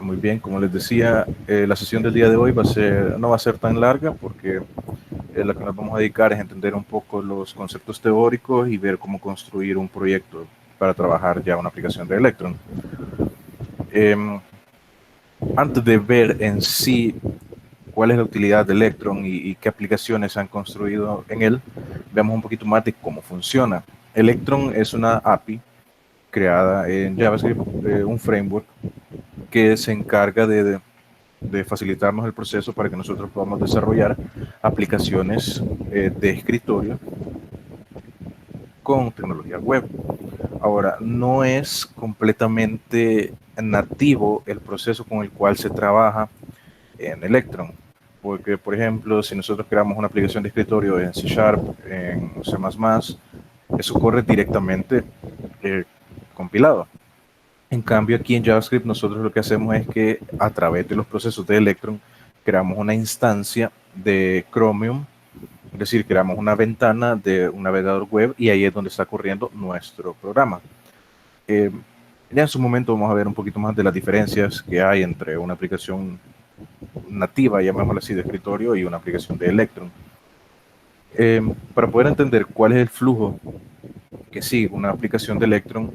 Muy bien, como les decía, la sesión del día de hoy no va a ser tan larga porque lo que nos vamos a dedicar es entender un poco los conceptos teóricos y ver cómo construir un proyecto para trabajar ya una aplicación de Electron. Antes de ver en sí cuál es la utilidad de Electron y qué aplicaciones se han construido en él, veamos un poquito más de cómo funciona. Electron es una API creada en JavaScript, un framework que se encarga de facilitarnos el proceso para que nosotros podamos desarrollar aplicaciones de escritorio con tecnología web. Ahora, no es completamente nativo el proceso con el cual se trabaja en Electron, porque, por ejemplo, si nosotros creamos una aplicación de escritorio en C#, en C++, eso corre directamente compilado. En cambio, aquí en JavaScript nosotros lo que hacemos es que a través de los procesos de Electron creamos una instancia de Chromium, es decir, creamos una ventana de un navegador web y ahí es donde está corriendo nuestro programa. Ya en su momento vamos a ver un poquito más de las diferencias que hay entre una aplicación nativa, llamémosla así, de escritorio y una aplicación de Electron. Para poder entender cuál es el flujo que sí, una aplicación de Electron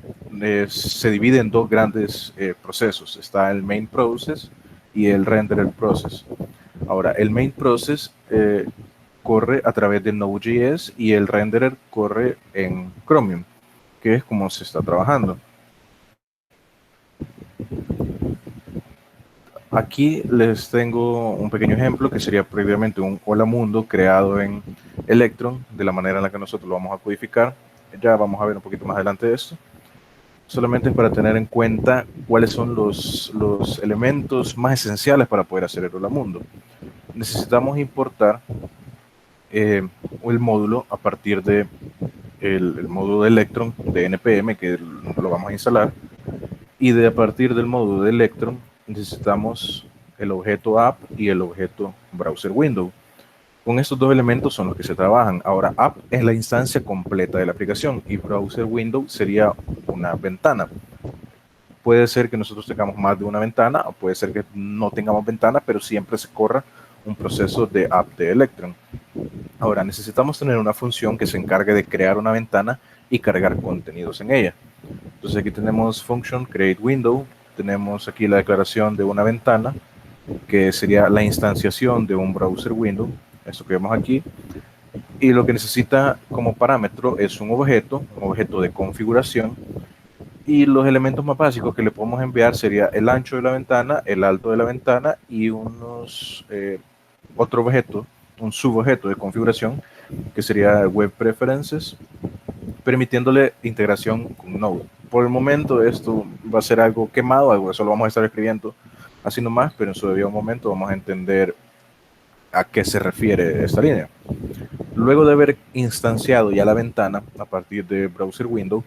se divide en dos grandes procesos. Está el main process y el renderer process. Ahora, el main process corre a través de Node.js y el renderer corre en Chromium, que es como se está trabajando. Aquí les tengo un pequeño ejemplo que sería previamente un hola mundo creado en Electron, de la manera en la que nosotros lo vamos a codificar. Ya vamos a ver un poquito más adelante de esto. Solamente para tener en cuenta cuáles son los elementos más esenciales para poder hacer el hola mundo. Necesitamos importar el módulo a partir de el módulo de Electron de NPM, que lo vamos a instalar, y a partir del módulo de Electron necesitamos el objeto app y el objeto browser window. Con estos dos elementos son los que se trabajan. Ahora, app es la instancia completa de la aplicación y browser window sería una ventana. Puede ser que nosotros tengamos más de una ventana o puede ser que no tengamos ventana, pero siempre se corra un proceso de app de Electron. Ahora, necesitamos tener una función que se encargue de crear una ventana y cargar contenidos en ella. Entonces aquí tenemos function create window, tenemos aquí la declaración de una ventana, que sería la instanciación de un browser window, eso que vemos aquí, y lo que necesita como parámetro es un objeto de configuración, y los elementos más básicos que le podemos enviar sería el ancho de la ventana, el alto de la ventana y otro objeto, un subobjeto de configuración, que sería web preferences, permitiéndole integración con Node. Por el momento esto va a ser algo quemado, algo que solo vamos a estar escribiendo así nomás, pero en su debido momento vamos a entender a qué se refiere esta línea. Luego de haber instanciado ya la ventana a partir de browser window,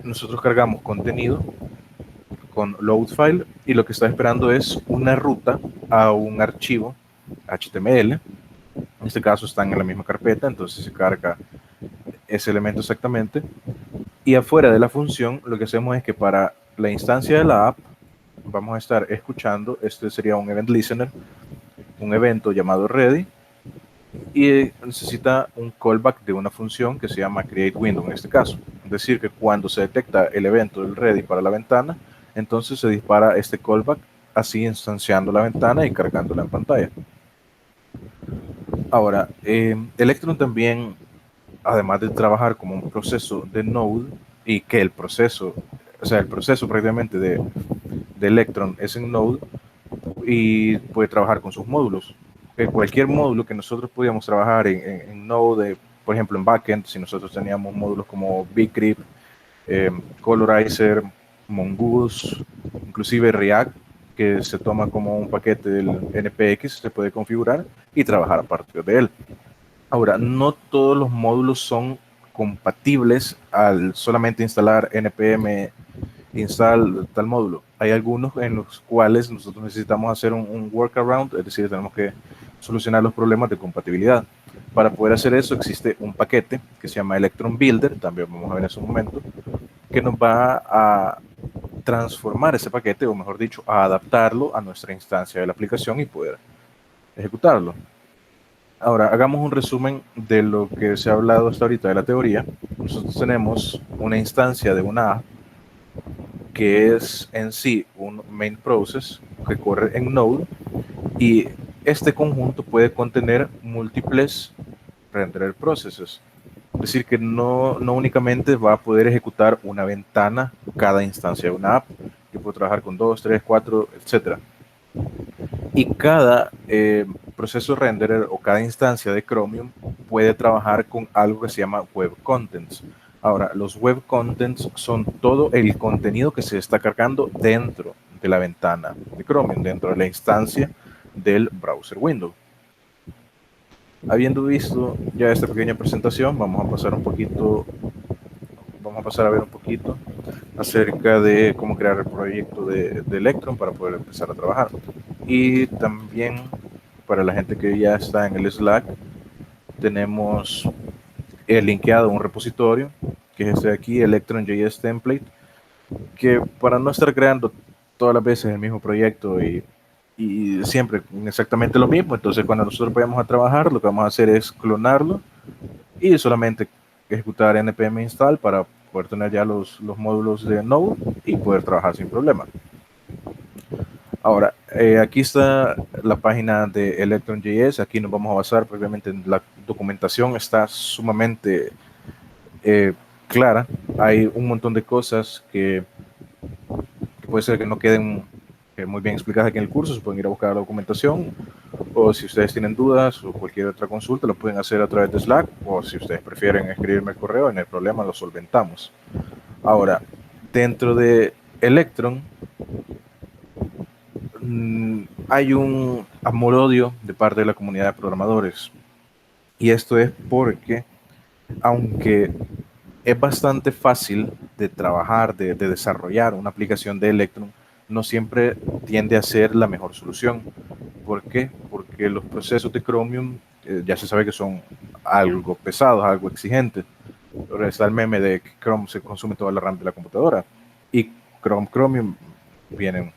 nosotros cargamos contenido con load file y lo que está esperando es una ruta a un archivo HTML. En este caso están en la misma carpeta, entonces se carga ese elemento exactamente. Y afuera de la función, lo que hacemos es que para la instancia de la app, vamos a estar escuchando, este sería un event listener, un evento llamado ready, y necesita un callback de una función que se llama create window en este caso. Es decir, que cuando se detecta el evento del ready para la ventana, entonces se dispara este callback, así instanciando la ventana y cargándola en pantalla. Ahora, Electron también, además de trabajar como un proceso de Node, y que el proceso prácticamente de Electron es en Node, y puede trabajar con sus módulos. Cualquier módulo que nosotros pudiéramos trabajar en Node, por ejemplo en backend, si nosotros teníamos módulos como Bcrypt, Colorizer, Mongoose, inclusive React, que se toma como un paquete del NPX, se puede configurar y trabajar a partir de él. Ahora, no todos los módulos son compatibles al solamente instalar npm install tal módulo. Hay algunos en los cuales nosotros necesitamos hacer un workaround, es decir, tenemos que solucionar los problemas de compatibilidad. Para poder hacer eso existe un paquete que se llama Electron Builder, también vamos a ver en su momento, que nos va a transformar ese paquete, o mejor dicho, a adaptarlo a nuestra instancia de la aplicación y poder ejecutarlo. Ahora, hagamos un resumen de lo que se ha hablado hasta ahorita de la teoría. Nosotros tenemos una instancia de una app que es en sí un main process que corre en Node, y este conjunto puede contener múltiples renderer processes. Es decir, que no únicamente va a poder ejecutar una ventana cada instancia de una app, que puede trabajar con 2, 3, 4, etcétera. Y cada proceso renderer o cada instancia de Chromium puede trabajar con algo que se llama web contents. Ahora, los web contents son todo el contenido que se está cargando dentro de la ventana de Chromium, dentro de la instancia del browser window. Habiendo visto ya esta pequeña presentación, vamos a pasar a ver un poquito acerca de cómo crear el proyecto de Electron para poder empezar a trabajar. Y también para la gente que ya está en el Slack, tenemos linkeado un repositorio que es este de aquí, Electron.js Template, que para no estar creando todas las veces el mismo proyecto y siempre exactamente lo mismo, entonces cuando nosotros vayamos a trabajar, lo que vamos a hacer es clonarlo y solamente ejecutar npm install para poder tener ya los módulos de Node y poder trabajar sin problema. Ahora, aquí está la página de Electron.js. Aquí nos vamos a basar previamente en la documentación. Está sumamente clara. Hay un montón de cosas que puede ser que no queden muy bien explicadas aquí en el curso. Se pueden ir a buscar la documentación, o si ustedes tienen dudas o cualquier otra consulta, lo pueden hacer a través de Slack, o si ustedes prefieren escribirme el correo, en el problema lo solventamos. Ahora, dentro de Electron hay un amor-odio de parte de la comunidad de programadores, y esto es porque, aunque es bastante fácil de trabajar, de desarrollar una aplicación de Electron, no siempre tiende a ser la mejor solución. ¿Por qué? Porque los procesos de Chromium ya se sabe que son algo pesados, algo exigentes. Ahora está el meme de que Chrome se consume toda la RAM de la computadora, y Chromium vienen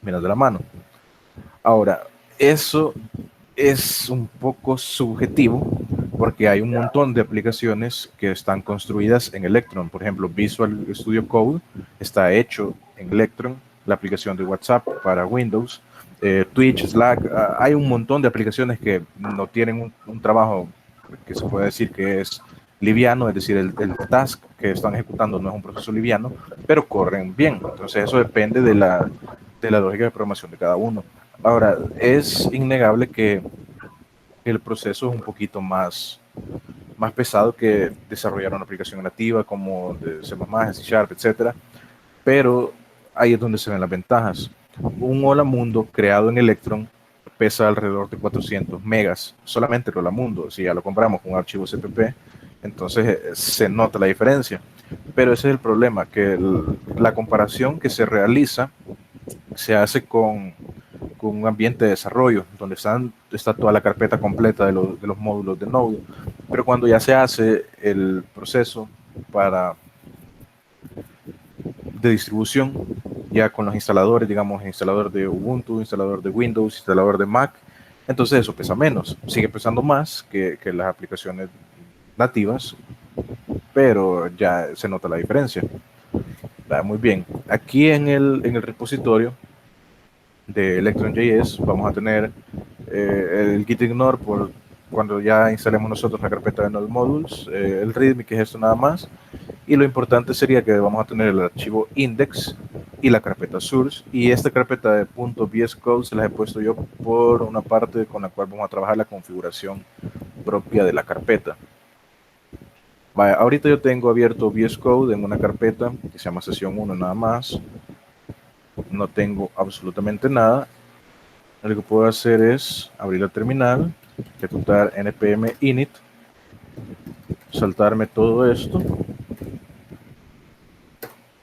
de la mano. Ahora, eso es un poco subjetivo porque hay un montón de aplicaciones que están construidas en Electron. Por ejemplo, Visual Studio Code está hecho en Electron, la aplicación de WhatsApp para Windows, Twitch, Slack. Hay un montón de aplicaciones que no tienen un trabajo que se puede decir que es liviano, es decir, el task que están ejecutando no es un proceso liviano, pero corren bien. Entonces eso depende de la lógica de programación de cada uno. Ahora, es innegable que el proceso es un poquito más pesado que desarrollar una aplicación nativa como de C++, C Sharp, etcétera, pero ahí es donde se ven las ventajas. Un Hola Mundo creado en Electron pesa alrededor de 400 megas, solamente el Hola Mundo. Si ya lo compramos con un archivo CPP, entonces se nota la diferencia. Pero ese es el problema, que la comparación que se realiza se hace con un ambiente de desarrollo, donde está toda la carpeta completa de los módulos de Node. Pero cuando ya se hace el proceso de distribución, ya con los instaladores, digamos, instalador de Ubuntu, instalador de Windows, instalador de Mac, entonces eso pesa menos. Sigue pesando más que las aplicaciones nativas, pero ya se nota la diferencia. Muy bien, aquí en el repositorio de Electron.js vamos a tener el git ignore por cuando ya instalemos nosotros la carpeta de Node Modules, el readme, que es esto nada más, y lo importante sería que vamos a tener el archivo index y la carpeta source, y esta carpeta de .vscode se las he puesto yo por una parte con la cual vamos a trabajar la configuración propia de la carpeta. Vaya, ahorita yo tengo abierto VS Code en una carpeta que se llama sesión 1 nada más. No tengo absolutamente nada. Lo que puedo hacer es abrir la terminal, ejecutar npm init, saltarme todo esto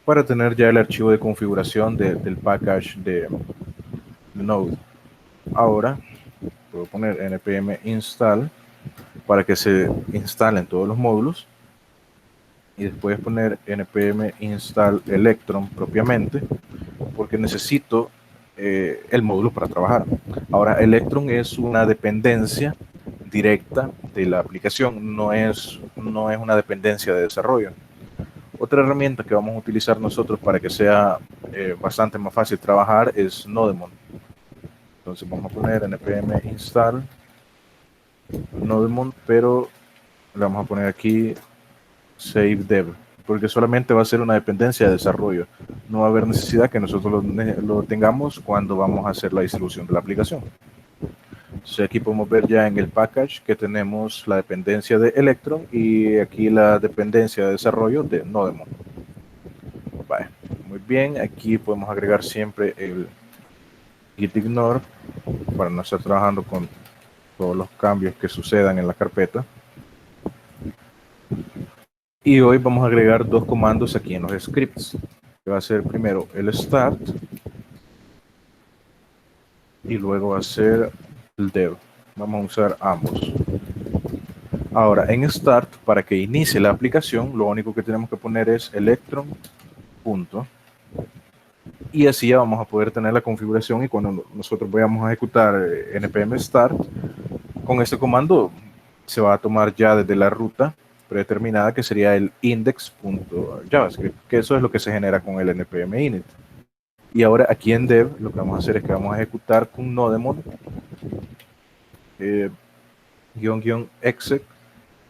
para tener ya el archivo de configuración del package de Node. Ahora puedo poner npm install para que se instalen todos los módulos. y después poner npm install electron propiamente, porque necesito el módulo para trabajar. Ahora, Electron es una dependencia directa de la aplicación, no es una dependencia de desarrollo. Otra herramienta que vamos a utilizar nosotros para que sea bastante más fácil trabajar es Nodemon. Entonces vamos a poner npm install Nodemon, pero le vamos a poner aquí save dev, porque solamente va a ser una dependencia de desarrollo. No va a haber necesidad que nosotros lo tengamos cuando vamos a hacer la distribución de la aplicación. Entonces aquí podemos ver ya en el package que tenemos la dependencia de Electron y aquí la dependencia de desarrollo de Nodemon. Vale, muy bien, aquí podemos agregar siempre el git ignore para no estar trabajando con todos los cambios que sucedan en la carpeta. Y hoy vamos a agregar dos comandos aquí en los scripts, que va a ser primero el start y luego va a ser el dev. Vamos a usar ambos. Ahora, en start, para que inicie la aplicación, lo único que tenemos que poner es electron punto, y así ya vamos a poder tener la configuración, y cuando nosotros vayamos a ejecutar npm start, con este comando se va a tomar ya desde la ruta predeterminada, que sería el index.javascript, que eso es lo que se genera con el npm init. Y ahora aquí en dev lo que vamos a hacer es que vamos a ejecutar con Nodemon --exec,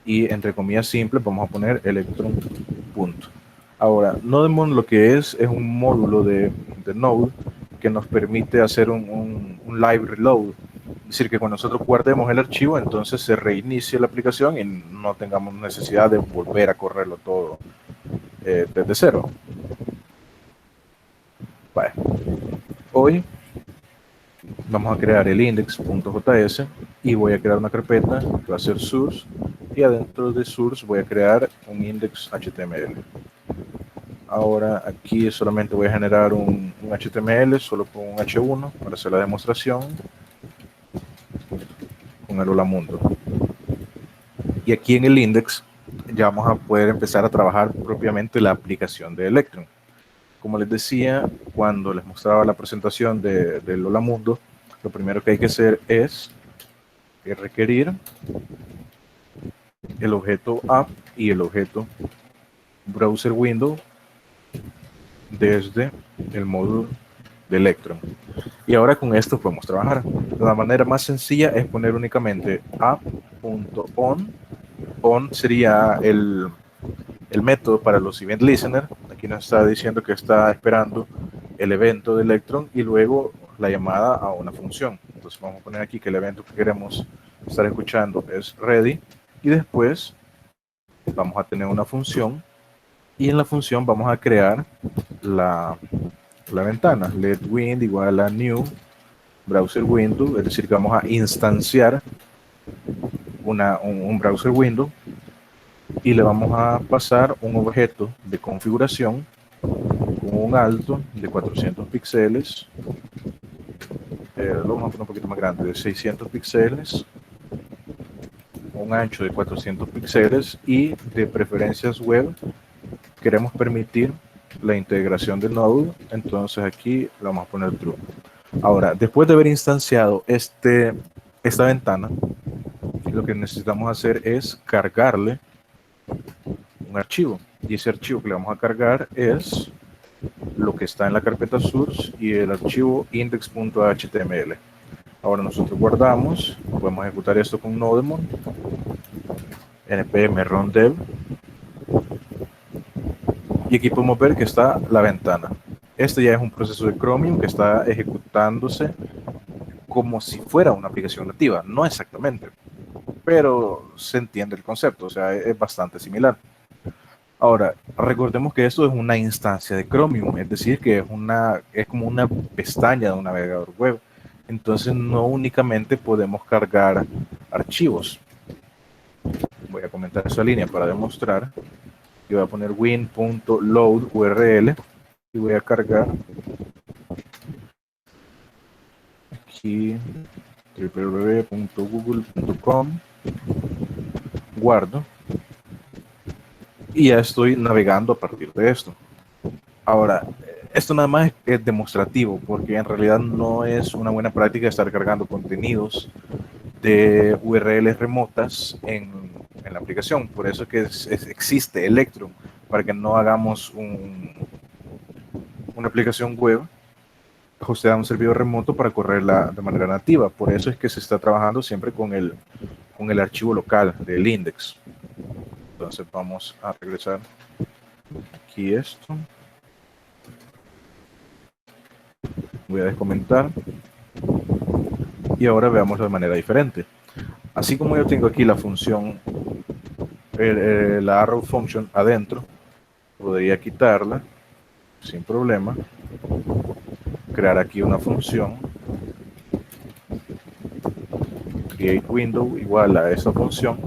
y entre comillas simples vamos a poner electron punto. Ahora, Nodemon lo que es un módulo de Node que nos permite hacer un live reload. Es decir, que cuando nosotros guardemos el archivo, entonces se reinicie la aplicación y no tengamos necesidad de volver a correrlo todo desde cero. Vale. Hoy vamos a crear el index.js y voy a crear una carpeta que va a ser source, y adentro de source voy a crear un index.html. Ahora aquí solamente voy a generar un HTML solo con un H1 para hacer la demostración con el hola mundo. Y aquí en el index ya vamos a poder empezar a trabajar propiamente la aplicación de Electron. Como les decía, cuando les mostraba la presentación del hola mundo, lo primero que hay que hacer es requerir el objeto app y el objeto browser window desde el módulo de Electron. Y ahora con esto podemos trabajar. La manera más sencilla es poner únicamente app.on. On sería el método para los event listener. Aquí nos está diciendo que está esperando el evento de Electron y luego la llamada a una función. Entonces vamos a poner aquí que el evento que queremos estar escuchando es ready, y después vamos a tener una función, y en la función vamos a crear la ventana let wind igual a new browser window, es decir que vamos a instanciar un browser window, y le vamos a pasar un objeto de configuración con un alto de 400 píxeles, lo vamos a poner un poquito más grande, de 600 píxeles, un ancho de 400 píxeles, y de preferencias web queremos permitir la integración del Node, entonces aquí le vamos a poner true. Ahora, después de haber instanciado esta ventana, lo que necesitamos hacer es cargarle un archivo, y ese archivo que le vamos a cargar es lo que está en la carpeta source y el archivo index.html. Ahora nosotros guardamos, podemos ejecutar esto con Nodemon, npm run dev, y aquí podemos ver que está la ventana. Este ya es un proceso de Chromium que está ejecutándose como si fuera una aplicación nativa, no exactamente, pero se entiende el concepto, o sea, es bastante similar. Ahora, recordemos que esto es una instancia de Chromium, es decir, que es como una pestaña de un navegador web. Entonces no únicamente podemos cargar archivos. Voy a comentar esa línea para demostrar. Yo voy a poner win.load URL y voy a cargar aquí www.google.com, guardo, y ya estoy navegando a partir de esto. Ahora, esto nada más es demostrativo, porque en realidad no es una buena práctica estar cargando contenidos de URLs remotas en la aplicación. Por eso es que existe Electron, para que no hagamos una aplicación web hosteada a un servidor remoto para correrla de manera nativa. Por eso es que se está trabajando siempre con el archivo local del index. Entonces vamos a regresar aquí esto. Voy a descomentar. Y ahora veámoslo de manera diferente. Así como yo tengo aquí la función, la arrow function adentro, podría quitarla sin problema, crear aquí una función, create window igual a esa función,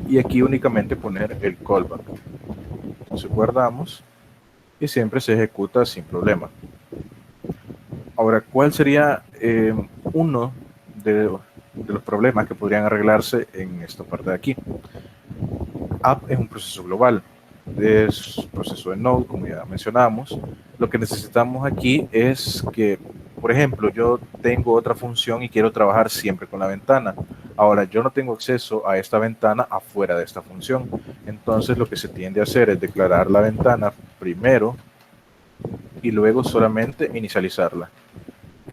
y aquí únicamente poner el callback. Entonces guardamos y siempre se ejecuta sin problema. Ahora, ¿cuál sería uno de los problemas que podrían arreglarse en esta parte de aquí? App es un proceso global, es un proceso de Node, como ya mencionamos. Lo que necesitamos aquí es que, por ejemplo, yo tengo otra función y quiero trabajar siempre con la ventana. Ahora, yo no tengo acceso a esta ventana afuera de esta función. Entonces, lo que se tiende a hacer es declarar la ventana primero y luego solamente inicializarla.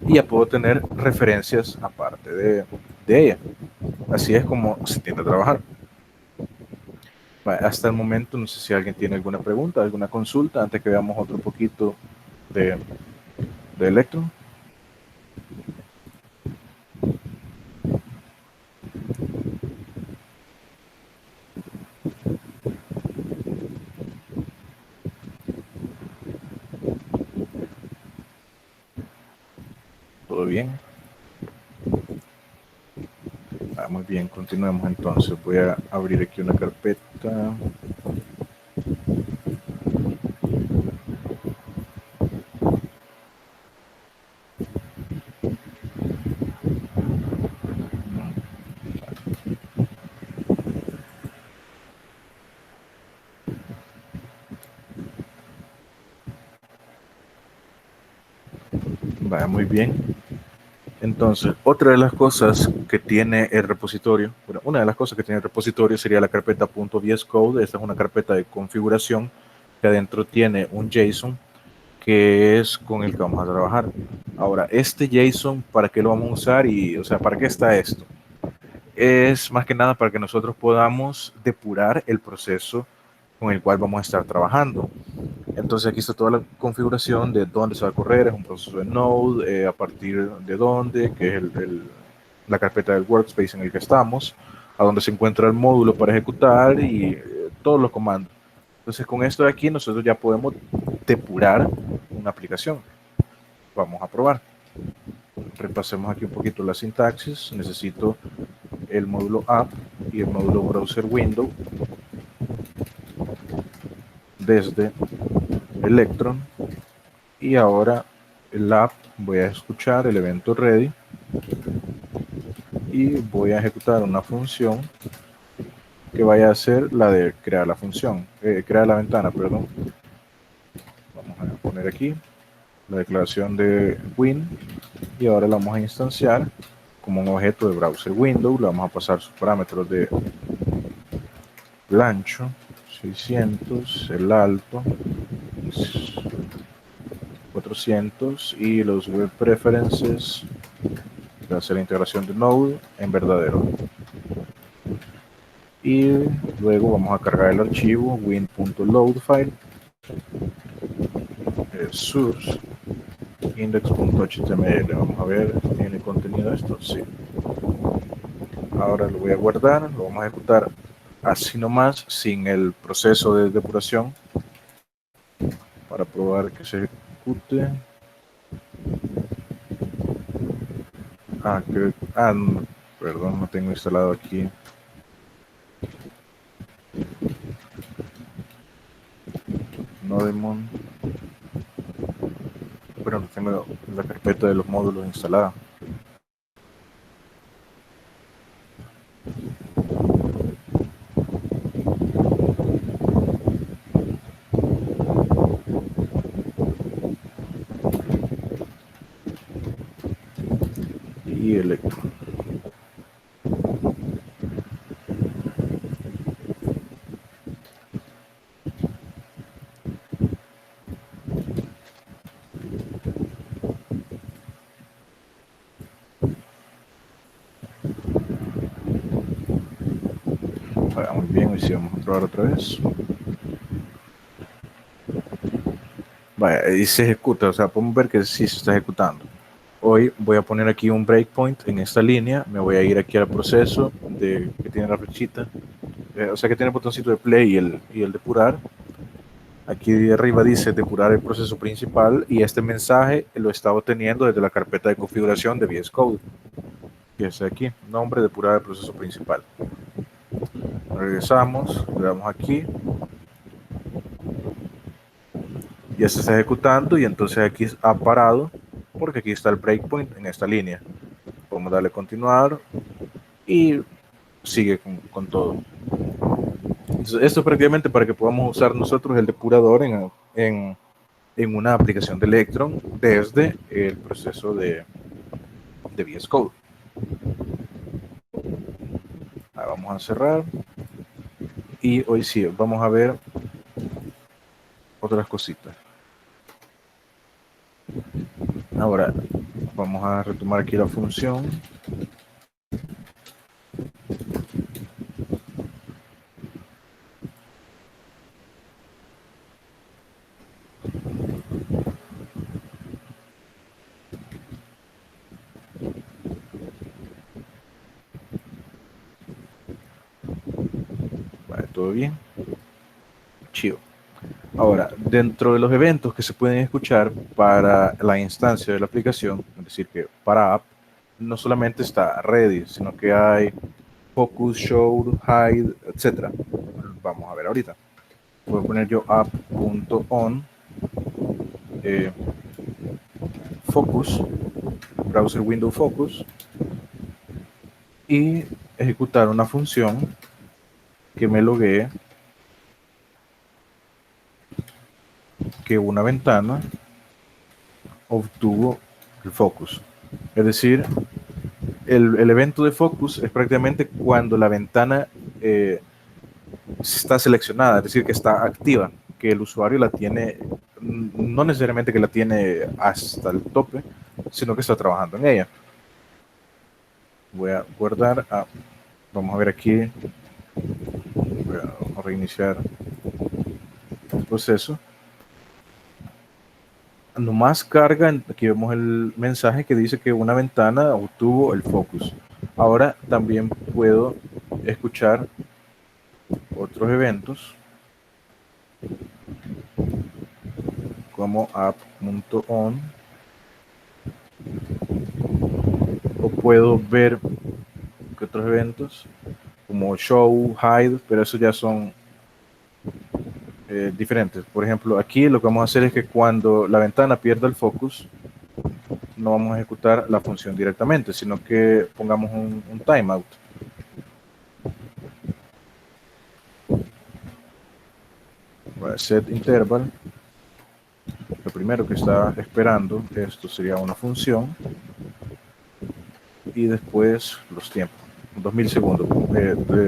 Y ya puedo tener referencias aparte de ella. Así es como se tiende a trabajar. Hasta el momento, no sé si alguien tiene alguna pregunta, alguna consulta, antes que veamos otro poquito de, de Electron. ¿Todo bien? Muy bien, continuemos entonces. Voy a abrir aquí una carpeta. Vaya, muy bien. Entonces, otra de las cosas que tiene el repositorio, bueno, una de las cosas que tiene el repositorio sería la carpeta .vscode. Esta es una carpeta de configuración que adentro tiene un JSON que es con el que vamos a trabajar. Ahora, este JSON, ¿para qué lo vamos a usar? Y, o sea, ¿para qué está esto? Es más que nada para que nosotros podamos depurar el proceso con el cual vamos a estar trabajando. Entonces aquí está toda la configuración de dónde se va a correr, es un proceso de Node, a partir de dónde, que es la carpeta del workspace en el que estamos, a dónde se encuentra el módulo para ejecutar y todos los comandos. Entonces con esto de aquí nosotros ya podemos depurar una aplicación. Vamos a probar. Repasemos aquí un poquito la sintaxis. Necesito el módulo app y el módulo browser window desde Electron, y ahora el app voy a escuchar el evento ready y voy a ejecutar una función que vaya a ser la de crear la función, crear la ventana, perdón. Vamos a poner aquí la declaración de win y ahora la vamos a instanciar como un objeto de browser window. Le vamos a pasar sus parámetros de el ancho 600, el alto 400 y los web preferences, que va a ser la integración de Node en verdadero. Y luego vamos a cargar el archivo win.loadfile source index.html. Vamos a ver, ¿tiene contenido esto? Sí. Ahora lo voy a guardar, lo vamos a ejecutar así nomás, sin el proceso de depuración, para probar que se ejecute. No, perdón, no tengo instalado aquí. Nodemon. Pero no tengo la carpeta de los módulos instalada. Vaya, muy bien, hoy sí vamos a probar otra vez. Vaya, y se ejecuta, o sea, podemos ver que sí se está ejecutando. Hoy voy a poner aquí un breakpoint en esta línea, me voy a ir aquí al proceso que tiene la flechita, o sea que tiene el botoncito de play y el depurar. Aquí de arriba dice depurar el proceso principal y este mensaje lo está obteniendo desde la carpeta de configuración de VS Code, que es aquí, nombre depurar el proceso principal. Regresamos, le damos aquí, ya se está ejecutando y entonces aquí ha parado porque aquí está el breakpoint en esta línea. Podemos darle continuar y sigue con todo. Entonces, esto es prácticamente para que podamos usar nosotros el depurador en una aplicación de Electron desde el proceso de VS Code. Ahí vamos a cerrar y hoy sí vamos a ver otras cositas. Ahora vamos a retomar aquí la función. Vale, todo bien. Chido. Ahora, dentro de los eventos que se pueden escuchar para la instancia de la aplicación, es decir, que para app, no solamente está ready, sino que hay focus, show, hide, etc. Vamos a ver ahorita. Voy a poner yo app.on focus, browser window focus, y ejecutar una función que me loguee que una ventana obtuvo el focus. Es decir, el evento de focus es prácticamente cuando la ventana está seleccionada, es decir, que está activa, que el usuario la tiene, no necesariamente que la tiene hasta el tope, sino que está trabajando en ella. Voy a guardar, vamos a ver aquí, voy a reiniciar el proceso. Nomás carga, aquí vemos el mensaje que dice que una ventana obtuvo el focus. Ahora también puedo escuchar otros eventos como app.on, o puedo ver que otros eventos como show, hide, pero eso ya son diferentes. Por ejemplo, aquí lo que vamos a hacer es que cuando la ventana pierda el focus, no vamos a ejecutar la función directamente, sino que pongamos un timeout. Set interval. Lo primero que está esperando esto sería una función y después los tiempos. 2000 segundos,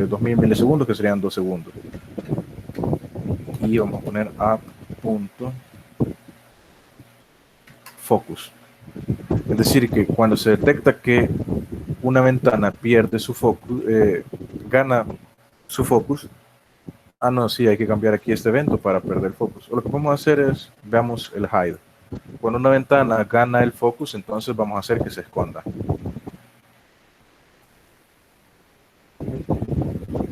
2000 milisegundos, que serían 2 segundos. Y vamos a poner app.focus. Es decir, que cuando se detecta que una ventana pierde su focus, gana su focus, no, sí, hay que cambiar aquí este evento para perder el focus. O lo que vamos a hacer es, veamos el hide. Cuando una ventana gana el focus, entonces vamos a hacer que se esconda.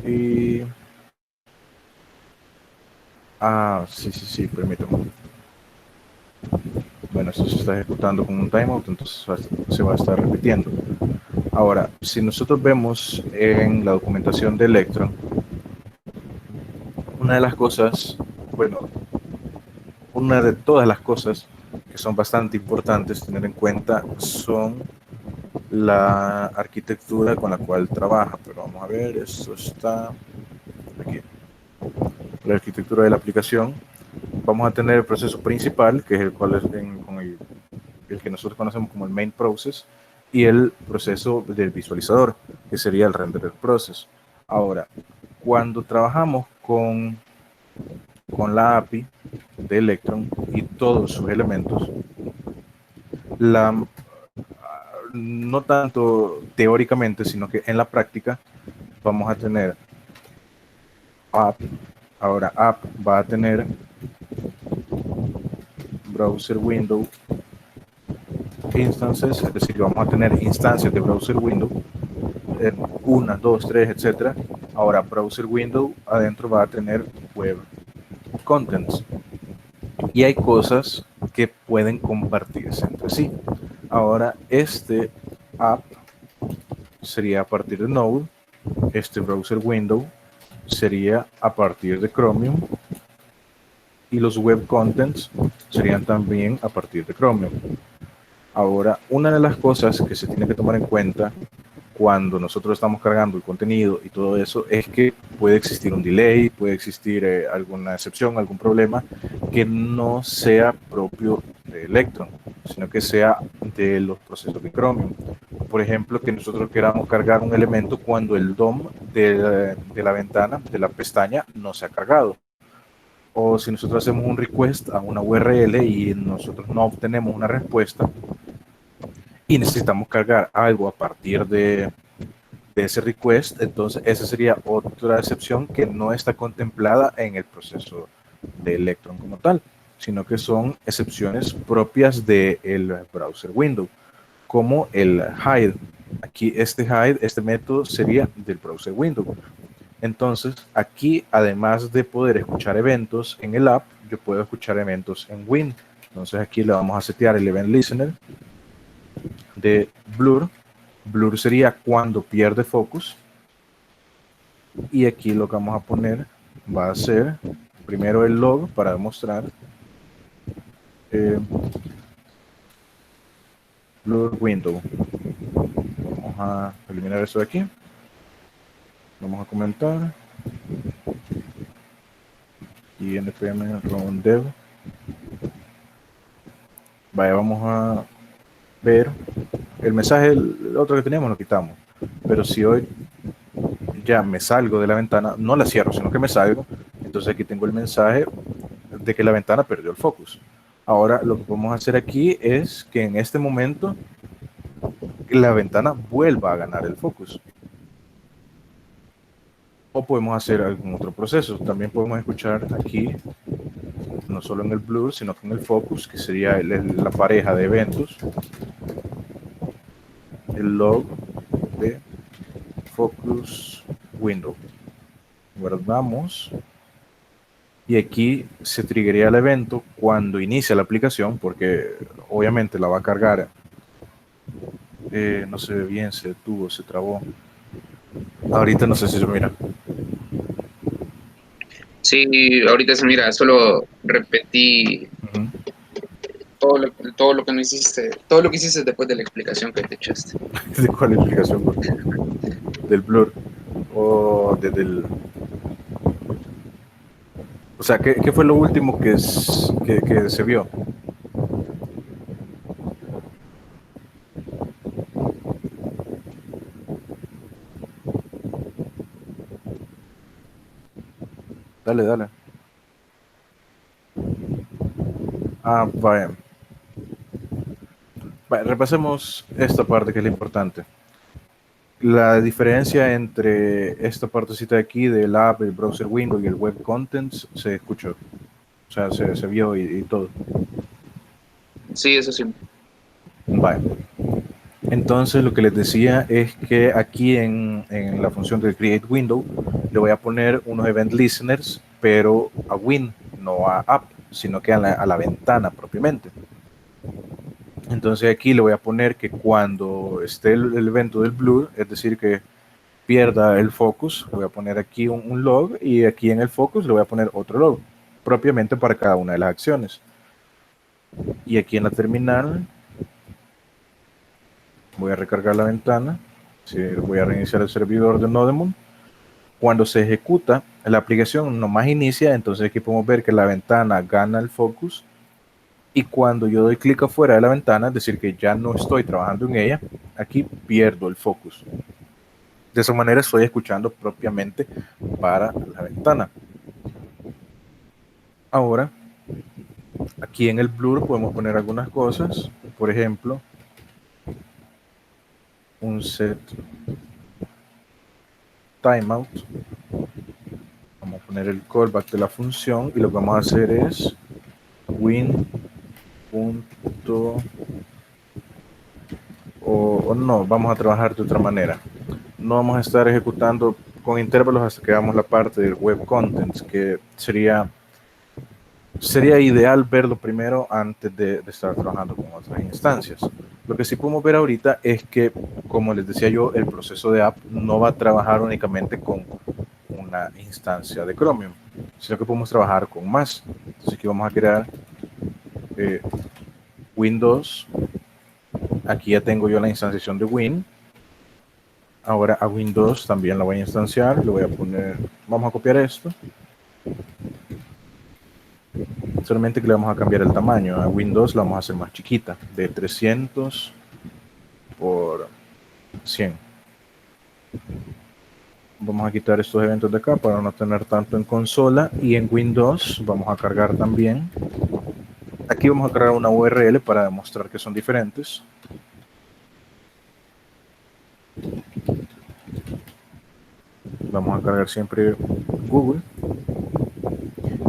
Y... sí, permítame. Bueno, esto se está ejecutando con un timeout, entonces se va a estar repitiendo. Ahora, si nosotros vemos en la documentación de Electron, una de las cosas, bueno, una de todas las cosas que son bastante importantes tener en cuenta son la arquitectura con la cual trabaja. Pero vamos a ver, esto está aquí. La arquitectura de la aplicación. Vamos a tener el proceso principal, que es el cual es con el que nosotros conocemos como el main process, y el proceso del visualizador, que sería el renderer process. Ahora, cuando trabajamos con la API de Electron y todos sus elementos, no tanto teóricamente, sino que en la práctica vamos a tener app. Ahora app va a tener browser window instances, es decir, vamos a tener instancias de browser window, 1, 2, 3, etcétera. Ahora browser window adentro va a tener web contents y hay cosas que pueden compartirse entre sí. Ahora este app sería a partir de Node, este browser window sería a partir de Chromium y los web contents serían también a partir de Chromium. Ahora, una de las cosas que se tiene que tomar en cuenta cuando nosotros estamos cargando el contenido y todo eso es que puede existir un delay, puede existir alguna excepción, algún problema que no sea propio de Electron, sino que sea de los procesos de Chromium. Por ejemplo, que nosotros queramos cargar un elemento cuando el DOM de la ventana, de la pestaña, no se ha cargado. O si nosotros hacemos un request a una URL y nosotros no obtenemos una respuesta y necesitamos cargar algo a partir de ese request, entonces esa sería otra excepción que no está contemplada en el proceso de Electron como tal, sino que son excepciones propias del browser window, como el hide. Aquí este hide, este método sería del browser window. Entonces aquí, además de poder escuchar eventos en el app, yo puedo escuchar eventos en Win. Entonces aquí le vamos a setear el event listener de blur. Blur sería cuando pierde focus. Y aquí lo que vamos a poner va a ser primero el log para demostrar blur window. Vamos a eliminar eso de aquí. Vamos a comentar. Y npm run dev. Vaya, vamos a ver el mensaje, el otro que teníamos lo quitamos. Pero si hoy ya me salgo de la ventana, no la cierro, sino que me salgo, entonces aquí tengo el mensaje de que la ventana perdió el focus. Ahora lo que podemos hacer aquí es que en este momento la ventana vuelva a ganar el focus. O podemos hacer algún otro proceso. También podemos escuchar aquí, no solo en el blur, sino con el focus, que sería la pareja de eventos, el log de focus window. Guardamos. Y aquí se triggería el evento cuando inicia la aplicación, porque obviamente la va a cargar. No se ve bien, se detuvo, se trabó. Ahorita no sé si se mira. Sí, ahorita se mira, solo repetí todo lo que no hiciste, todo lo que hiciste después de la explicación que te echaste. ¿De cuál explicación? Del blur. O del... O sea, ¿qué fue lo último que se vio? Dale, dale. Ah, vaya. Vale, repasemos esta parte que es la importante. La diferencia entre esta partecita de aquí del app, el browser window y el web contents se escuchó. O sea, se vio y todo. Sí, eso sí. Vale. Entonces lo que les decía es que aquí en la función de create window le voy a poner unos event listeners, pero a win, no a app, sino que a la ventana propiamente. Entonces aquí le voy a poner que cuando esté el evento del blur, es decir, que pierda el focus, le voy a poner aquí un log y aquí en el focus le voy a poner otro log, propiamente para cada una de las acciones. Y aquí en la terminal voy a recargar la ventana, voy a reiniciar el servidor de Nodemon. Cuando se ejecuta, la aplicación nomás inicia, entonces aquí podemos ver que la ventana gana el focus y cuando yo doy clic afuera de la ventana, es decir, que ya no estoy trabajando en ella, aquí pierdo el focus. De esa manera estoy escuchando propiamente para la ventana. Ahora, aquí en el blur podemos poner algunas cosas, por ejemplo, un set timeout. Vamos a poner el callback de la función y lo que vamos a hacer es win. O no, vamos a trabajar de otra manera. No vamos a estar ejecutando con intervalos hasta que hagamos la parte del web contents, que sería ideal verlo primero antes de estar trabajando con otras instancias. Lo que sí podemos ver ahorita es que, como les decía yo, el proceso de app no va a trabajar únicamente con una instancia de Chromium, sino que podemos trabajar con más. Entonces aquí vamos a crear Windows. Aquí ya tengo yo la instanciación de Win. Ahora a Windows también la voy a instanciar. Le voy a poner, vamos a copiar esto. Solamente que le vamos a cambiar el tamaño. A Windows la vamos a hacer más chiquita, de 300 por 100. Vamos a quitar estos eventos de acá para no tener tanto en consola. Y en Windows vamos a cargar también. Aquí vamos a cargar una URL para demostrar que son diferentes. Vamos a cargar siempre Google.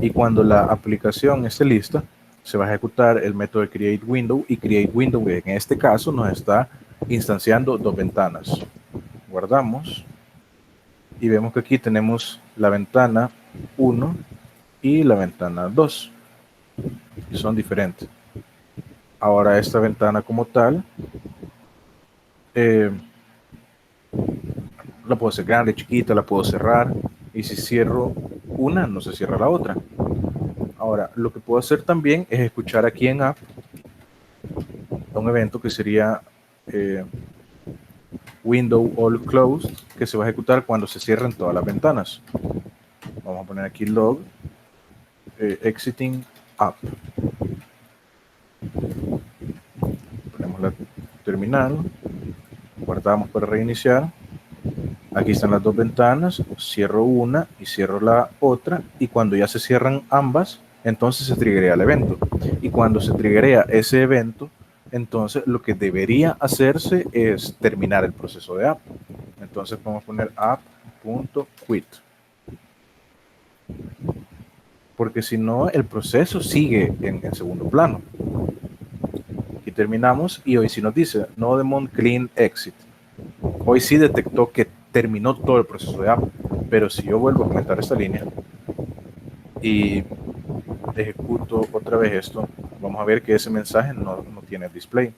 Y cuando la aplicación esté lista, se va a ejecutar el método de createWindow, y createWindow en este caso nos está instanciando dos ventanas. Guardamos y vemos que aquí tenemos la ventana 1 y la ventana 2, que son diferentes. Ahora esta ventana como tal la puedo hacer grande, chiquita, la puedo cerrar, y si cierro una no se cierra la otra. Ahora lo que puedo hacer también es escuchar aquí en app un evento que sería window all closed, que se va a ejecutar cuando se cierren todas las ventanas. Vamos a poner aquí log exiting app. Ponemos la terminal, guardamos para reiniciar. Aquí están las dos ventanas, cierro una y cierro la otra, y cuando ya se cierran ambas, entonces se triggerea el evento. Y cuando se triggerea ese evento, entonces lo que debería hacerse es terminar el proceso de app. Entonces podemos poner app.quit, porque si no el proceso sigue en segundo plano. Y terminamos, y hoy sí nos dice no demon clean exit. Hoy sí detectó que terminó todo el proceso de app, pero si yo vuelvo a comentar esta línea y ejecuto otra vez esto, vamos a ver que ese mensaje no tiene display.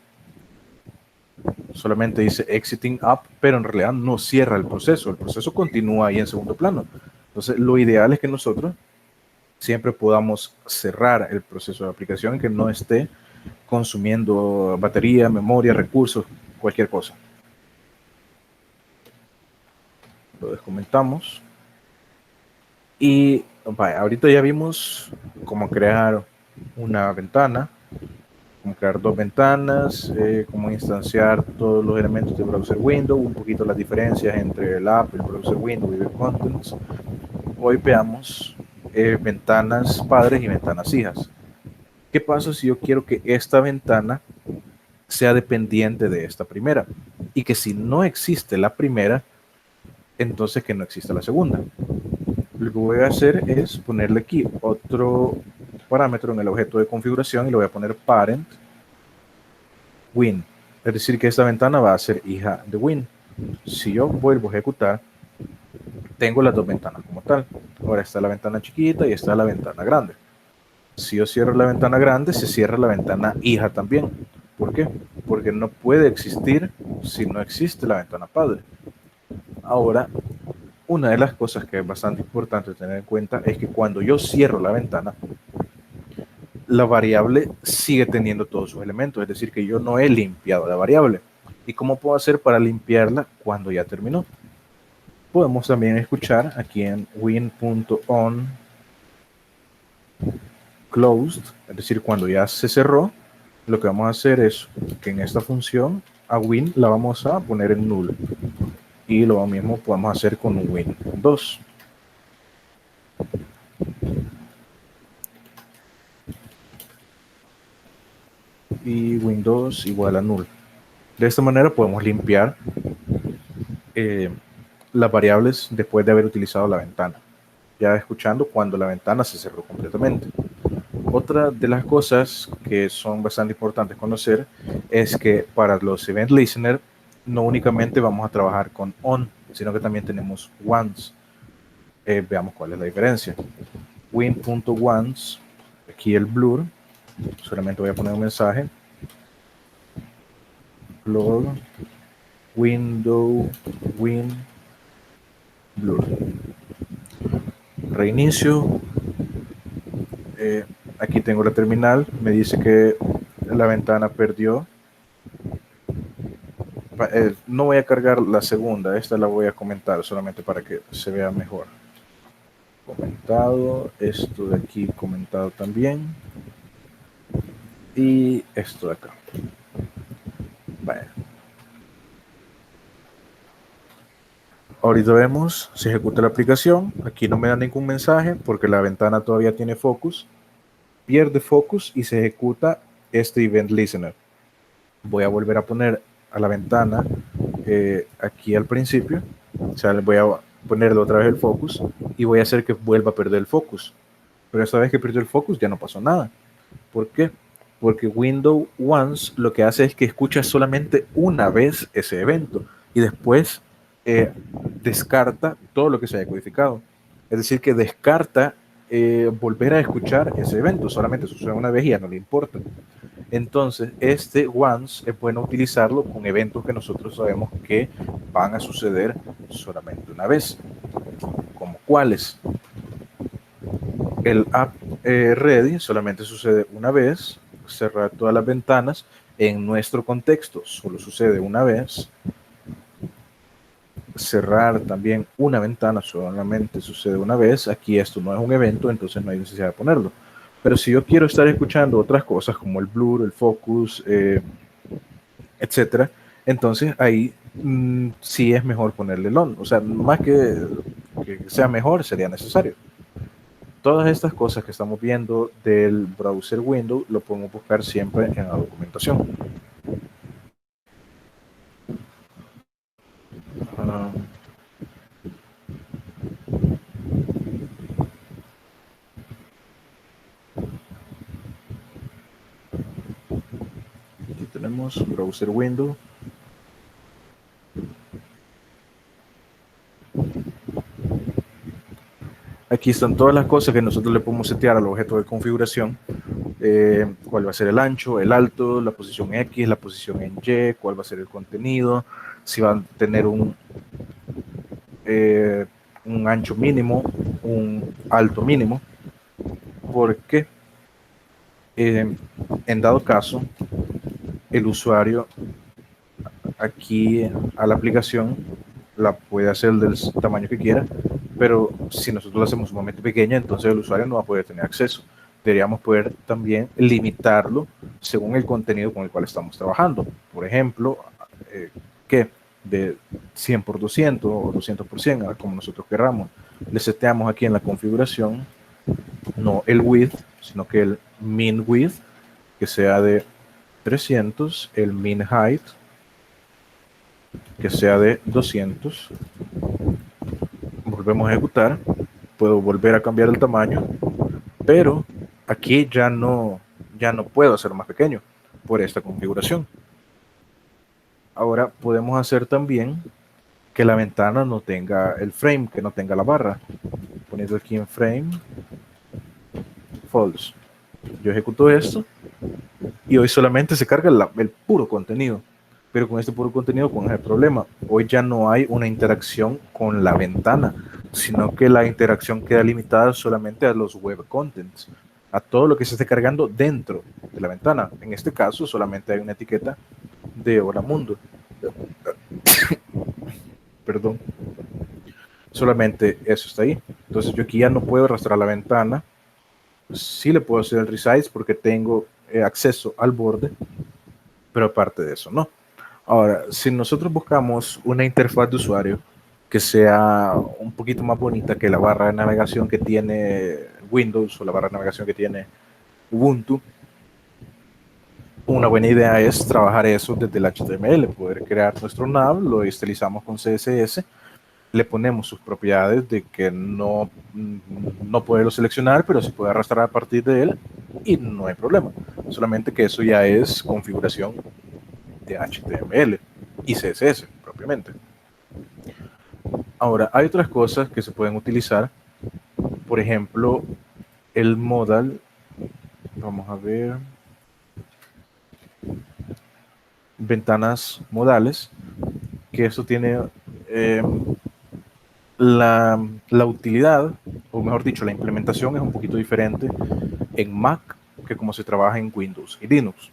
Solamente dice exiting app, pero en realidad no cierra el proceso continúa ahí en segundo plano. Entonces lo ideal es que nosotros siempre podamos cerrar el proceso de aplicación y que no esté consumiendo batería, memoria, recursos, cualquier cosa. Lo descomentamos. Y vaya, ahorita ya vimos cómo crear una ventana, cómo crear dos ventanas, cómo instanciar todos los elementos de browser window, un poquito las diferencias entre el app, el browser window y web contents. Hoy veamos ventanas padres y ventanas hijas. ¿Qué pasa si yo quiero que esta ventana sea dependiente de esta primera? Y que si no existe la primera, entonces que no exista la segunda. Lo que voy a hacer es ponerle aquí otro parámetro en el objeto de configuración, y le voy a poner parent win. Es decir, que esta ventana va a ser hija de win. Si yo vuelvo a ejecutar, tengo las dos ventanas como tal. Ahora está la ventana chiquita y está la ventana grande. Si yo cierro la ventana grande, se cierra la ventana hija también. ¿Por qué? Porque no puede existir si no existe la ventana padre. Ahora, una de las cosas que es bastante importante tener en cuenta es que cuando yo cierro la ventana, la variable sigue teniendo todos sus elementos, es decir, que yo no he limpiado la variable. ¿Y cómo puedo hacer para limpiarla cuando ya terminó? Podemos también escuchar aquí en win.on closed, es decir, cuando ya se cerró, lo que vamos a hacer es que en esta función a win la vamos a poner en null, y lo mismo podemos hacer con un win2. Y win2 igual a null. De esta manera podemos limpiar las variables después de haber utilizado la ventana. ya escuchando cuando la ventana se cerró completamente. Otra de las cosas que son bastante importantes conocer es que para los event listener no únicamente vamos a trabajar con on, sino que también tenemos once. Veamos cuál es la diferencia. Win.once, aquí el blur, solamente voy a poner un mensaje. Blur, window, win, blur. Reinicio. Aquí tengo la terminal, me dice que la ventana perdió. No voy a cargar la segunda, esta la voy a comentar solamente para que se vea mejor. Comentado, esto de aquí comentado también. Y esto de acá. Vale. Ahorita vemos, se ejecuta la aplicación. Aquí no me da ningún mensaje porque la ventana todavía tiene focus. Pierde focus y se ejecuta este event listener. Voy a volver a poner a la ventana aquí al principio. O sea, voy a ponerle otra vez el focus y voy a hacer que vuelva a perder el focus. Pero esta vez que perdió el focus ya no pasó nada. ¿Por qué? Porque Windows Once lo que hace es que escucha solamente una vez ese evento y después descarta todo lo que se haya codificado. Es decir, que descarta volver a escuchar ese evento, solamente sucede una vez y ya no le importa. Entonces, este once es bueno utilizarlo con eventos que nosotros sabemos que van a suceder solamente una vez. ¿Como cuáles? El app ready solamente sucede una vez. Cerrar todas las ventanas. En nuestro contexto solo sucede una vez. Cerrar también una ventana solamente sucede una vez. Aquí esto no es un evento, entonces no hay necesidad de ponerlo. Pero si yo quiero estar escuchando otras cosas como el blur, el focus, etcétera, entonces ahí sí es mejor ponerle el on. O sea, más que sea mejor, sería necesario. Todas estas cosas que estamos viendo del browser Windows lo podemos buscar siempre en la documentación. Aquí tenemos browser Windows. Aquí están todas las cosas que nosotros le podemos setear al objeto de configuración. Cuál va a ser el ancho, el alto, la posición X, la posición en Y, cuál va a ser el contenido, si va a tener un ancho mínimo, un alto mínimo, porque en dado caso el usuario aquí a la aplicación la puede hacer del tamaño que quiera, pero si nosotros la hacemos sumamente pequeña, entonces el usuario no va a poder tener acceso. Deberíamos poder también limitarlo según el contenido con el cual estamos trabajando. Por ejemplo, que de 100 por 200 o 200 por 100, como nosotros querramos. Le seteamos aquí en la configuración no el width, sino que el min width, que sea de 300, el min height, que sea de 200. Volvemos a ejecutar. Puedo volver a cambiar el tamaño, pero aquí ya no puedo hacerlo más pequeño por esta configuración. Ahora podemos hacer también que la ventana no tenga el frame, que no tenga la barra. Poniendo aquí en frame, false. Yo ejecuto esto y hoy solamente se carga el puro contenido. Pero con este puro contenido, ¿cuál es el problema? Hoy ya no hay una interacción con la ventana, sino que la interacción queda limitada solamente a los web contents, a todo lo que se esté cargando dentro de la ventana. En este caso, solamente hay una etiqueta de Hola Mundo. Perdón. Solamente eso está ahí. Entonces yo aquí ya no puedo arrastrar la ventana. Sí le puedo hacer el resize porque tengo acceso al borde, pero aparte de eso, no. Ahora, si nosotros buscamos una interfaz de usuario que sea un poquito más bonita que la barra de navegación que tiene Windows o la barra de navegación que tiene Ubuntu, una buena idea es trabajar eso desde el HTML, poder crear nuestro nav, lo estilizamos con CSS, le ponemos sus propiedades de que no poderlo seleccionar, pero se puede arrastrar a partir de él y no hay problema. Solamente que eso ya es configuración de HTML y CSS propiamente. Ahora, hay otras cosas que se pueden utilizar. Por ejemplo, el modal. Vamos a ver. Ventanas modales, que eso tiene la utilidad, o mejor dicho, la implementación es un poquito diferente en Mac que como se trabaja en Windows y Linux.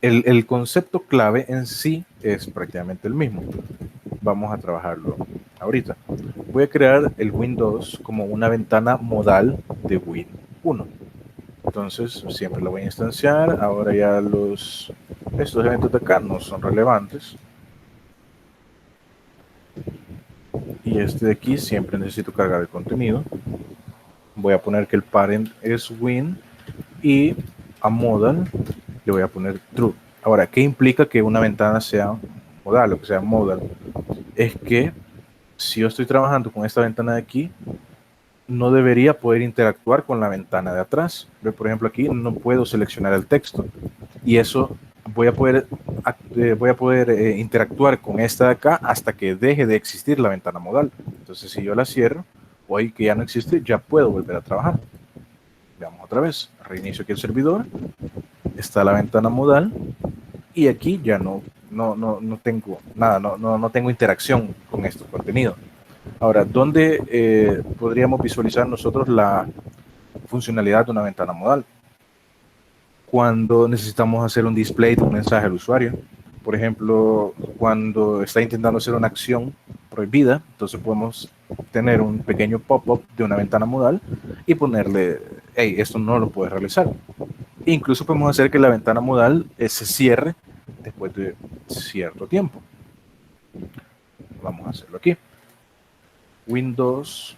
El concepto clave en sí es prácticamente el mismo. Vamos a trabajarlo ahorita. Voy a crear el Windows como una ventana modal de Win1. Entonces siempre lo voy a instanciar. Ahora ya estos eventos de acá no son relevantes. Y este de aquí siempre necesito cargar el contenido. Voy a poner que el parent es Win y a modal le voy a poner true. Ahora, ¿qué implica que una ventana sea modal o que sea modal? Es que si yo estoy trabajando con esta ventana de aquí, no debería poder interactuar con la ventana de atrás. Por ejemplo, aquí no puedo seleccionar el texto y eso voy a poder interactuar con esta de acá hasta que deje de existir la ventana modal. Entonces, si yo la cierro o ahí que ya no existe, ya puedo volver a trabajar. Veamos otra vez. Reinicio aquí el servidor. Está la ventana modal y aquí ya no tengo nada, no tengo interacción con estos contenidos. Ahora, ¿dónde podríamos visualizar nosotros la funcionalidad de una ventana modal? Cuando necesitamos hacer un display de un mensaje al usuario. Por ejemplo, cuando está intentando hacer una acción prohibida, entonces podemos tener un pequeño pop-up de una ventana modal y ponerle, hey, esto no lo puedes realizar. Incluso podemos hacer que la ventana modal se cierre después de cierto tiempo. Vamos a hacerlo aquí. Windows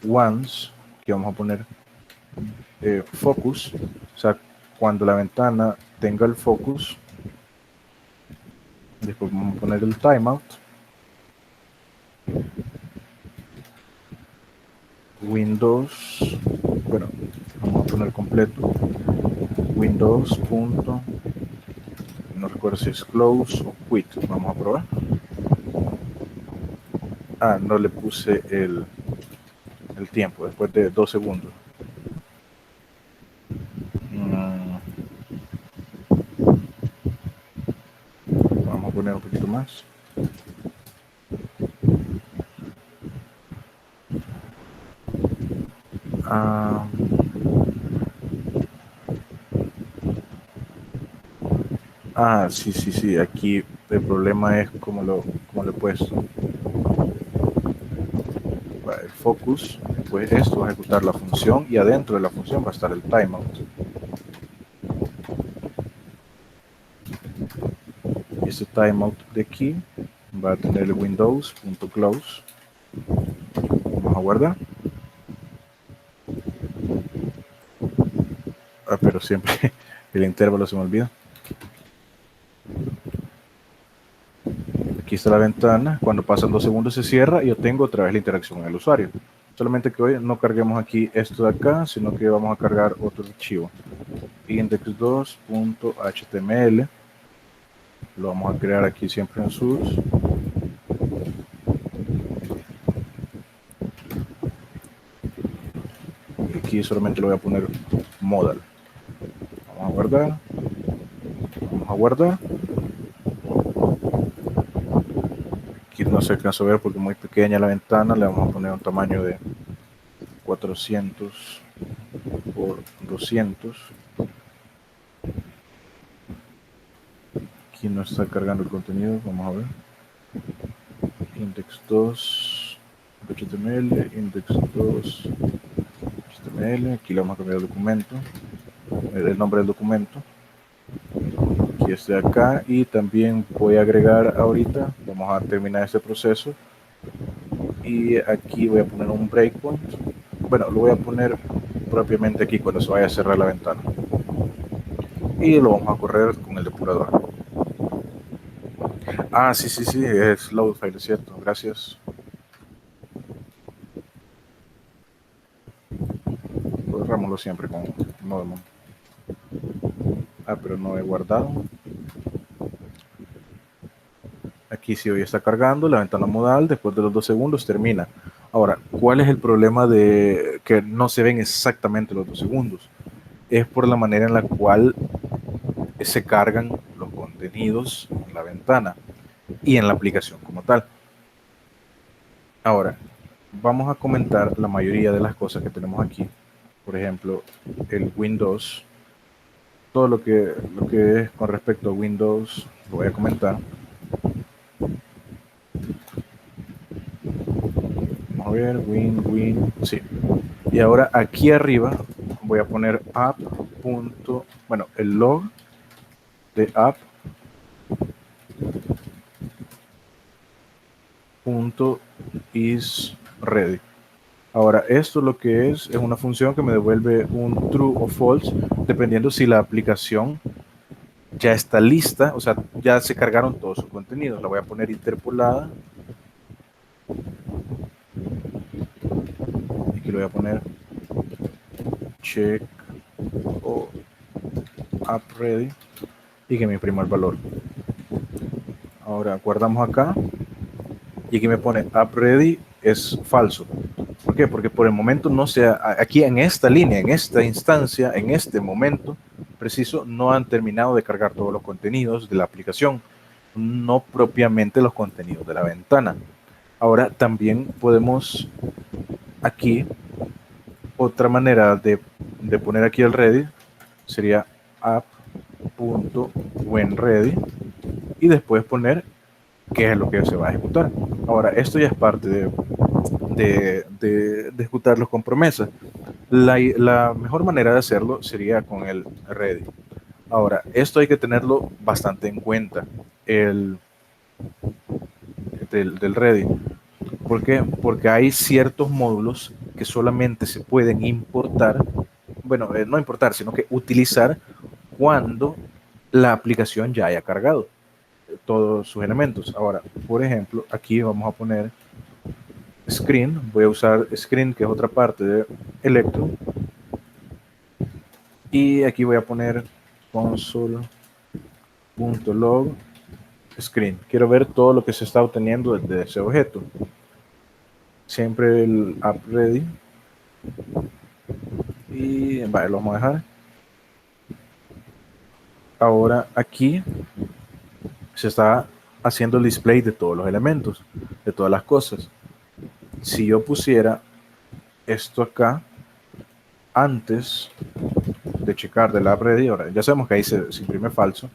.once, que vamos a poner focus, o sea, cuando la ventana tenga el focus. Después vamos a poner el timeout. Windows, bueno, vamos a poner completo. Windows. No recuerdo si es close o quit. Vamos a probar. Ah, no le puse el tiempo, después de 2 segundos. Vamos a poner un poquito más. Sí, aquí el problema es cómo lo he puesto. El focus, pues esto va a ejecutar la función y adentro de la función va a estar el timeout. Y este timeout de aquí va a tener el windows.close. Vamos a guardar. Pero siempre el intervalo se me olvida. Aquí está la ventana, cuando pasan 2 segundos se cierra y yo tengo otra vez la interacción con el usuario. Solamente que hoy no carguemos aquí esto de acá, sino que vamos a cargar otro archivo. Index2.html. Lo vamos a crear aquí siempre en source. Y aquí solamente le voy a poner modal. Vamos a guardar. Vamos a guardar. Aquí no se alcanza a ver porque es muy pequeña la ventana. Le vamos a poner un tamaño de 400 por 200. Aquí no está cargando el contenido. Vamos a ver. Index2 HTML, index2 HTML. Aquí le vamos a cambiar el documento, el nombre del documento. Aquí este de acá, y también voy a agregar ahorita, vamos a terminar este proceso, y aquí voy a poner un breakpoint. Bueno, lo voy a poner propiamente aquí cuando se vaya a cerrar la ventana, y lo vamos a correr con el depurador. Ah, sí, sí, sí, es load file, es cierto. Gracias. Borrámoslo siempre con Nodemon. Ah, pero no he guardado. Aquí sí hoy está cargando la ventana modal, después de los 2 segundos termina. Ahora, ¿cuál es el problema de que no se ven exactamente los 2 segundos? Es por la manera en la cual se cargan los contenidos en la ventana y en la aplicación como tal. Ahora, vamos a comentar la mayoría de las cosas que tenemos aquí. Por ejemplo, el Windows, todo lo que es con respecto a Windows, lo voy a comentar. Vamos a ver, sí. Y ahora aquí arriba voy a poner app. Bueno, el log de app is ready. Ahora, esto lo que es una función que me devuelve un true o false, dependiendo si la aplicación ya está lista, o sea, ya se cargaron todos sus contenidos. La voy a poner interpolada. Aquí lo voy a poner check o app ready y que me imprima el valor. Ahora guardamos acá y aquí me pone app ready es falso. ¿Por qué? Porque por el momento no se aquí en esta línea, en esta instancia, en este momento preciso, no han terminado de cargar todos los contenidos de la aplicación, no propiamente los contenidos de la ventana. Ahora también podemos aquí, otra manera de poner aquí el ready sería app.whenReady y después poner qué es lo que se va a ejecutar. Ahora, esto ya es parte de ejecutarlos con promesas. La mejor manera de hacerlo sería con el ready. Ahora, esto hay que tenerlo bastante en cuenta, el del ready. ¿Por qué? Porque hay ciertos módulos que solamente se pueden importar, bueno, no importar, sino que utilizar cuando la aplicación ya haya cargado todos sus elementos. Ahora, por ejemplo, aquí vamos a poner screen, voy a usar screen, que es otra parte de Electron, y aquí voy a poner console.log screen. Quiero ver todo lo que se está obteniendo desde ese objeto. Siempre el app ready. Y vale, lo vamos a dejar. Ahora aquí se está haciendo el display de todos los elementos, de todas las cosas. Si yo pusiera esto acá antes de checar del app ready, ahora ya sabemos que ahí se imprime falso.